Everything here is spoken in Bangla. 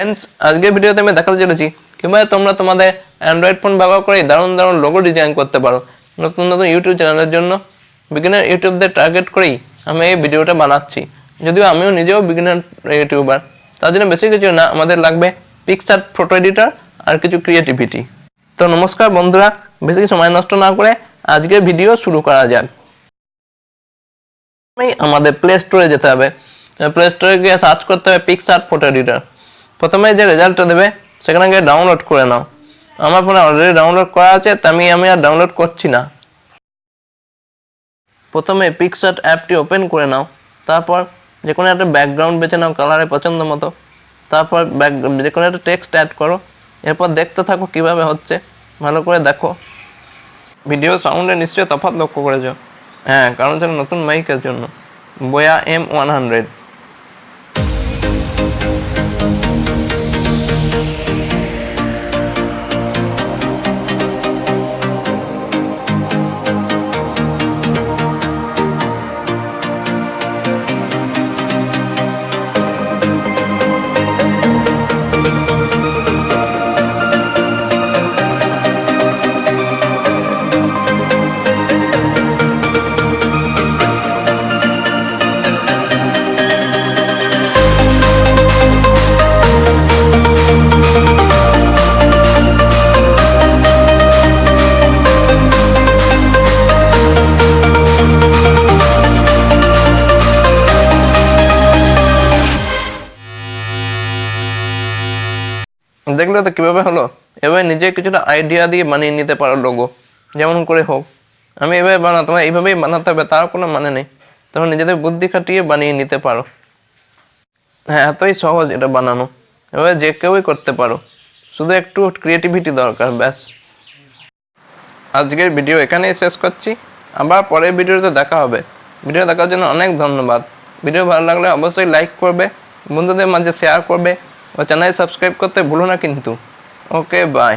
फ्रेंड्स আজকের ভিডিওতে আমি দেখাতে চলেছি কিভাবে তোমরা তোমাদের অ্যান্ড্রয়েড ফোন ব্যবহার করে দারুণ দারুণ লোগো ডিজাইন করতে পারো নতুন নতুন ইউটিউব চ্যানেলের জন্য বিগিনার ইউটিউবদের টার্গেট করেই আমি এই ভিডিওটা বানাচ্ছি যদিও আমিও নিজেও বিগিনার ইউটিউবার তার জন্য বেশি কিছু না আমাদের লাগবে পিকচার ফটো এডিটর আর কিছু ক্রিয়েটিভিটি তো নমস্কার বন্ধুরা বেশি সময় নষ্ট না করে আজকের ভিডিও শুরু করা যাক আমাদের প্লে স্টোরে যেতে হবে প্লে স্টোরে গিয়ে সার্চ করতে হবে পিকচার ফটো এডিটর প্রথমে যে রেজাল্টটা দেবে সেখানে গিয়ে ডাউনলোড করে নাও আমার ফোনে অলরেডি ডাউনলোড করা আছে তাই আমি আর ডাউনলোড করছি না প্রথমে পিকচার অ্যাপটি ওপেন করে নাও তারপর যে কোনো একটা ব্যাকগ্রাউন্ড বেছে নাও কালারে পছন্দ মতো তারপর যে কোনো একটা টেক্সট অ্যাড করো এরপর দেখতে থাকো কিভাবে হচ্ছে ভালো করে দেখো ভিডিও সাউন্ডে নিশ্চয়ই তফাৎ লক্ষ্য করেছো হ্যাঁ কারণ সেটা নতুন মাইকের জন্য বোয়া M100 দেখলে তো কিভাবে হলো এবার নিজে কিছুটা আইডিয়া দিয়ে বানিয়ে নিতে পারো লোগো যেমন করে হোক আমি এভাবে বানাতে তোমার এইভাবেই বানাতে হবে তার কোনো মানে নেই তোমরা নিজেদের বুদ্ধি খাটিয়ে বানিয়ে নিতে পারো হ্যাঁ এতই সহজ এটা বানানো এভাবে যে কেউই করতে পারো শুধু একটু ক্রিয়েটিভিটি দরকার ব্যাস আজকের ভিডিও এখানেই শেষ করছি আবার পরের ভিডিওতে দেখা হবে ভিডিও দেখার জন্য অনেক ধন্যবাদ ভিডিও ভালো লাগলে অবশ্যই লাইক করবে বন্ধুদের মাঝে শেয়ার করবে ও চ্যানেল সাবস্ক্রাইব করতে ভুলো না কিন্তু ওকে বাই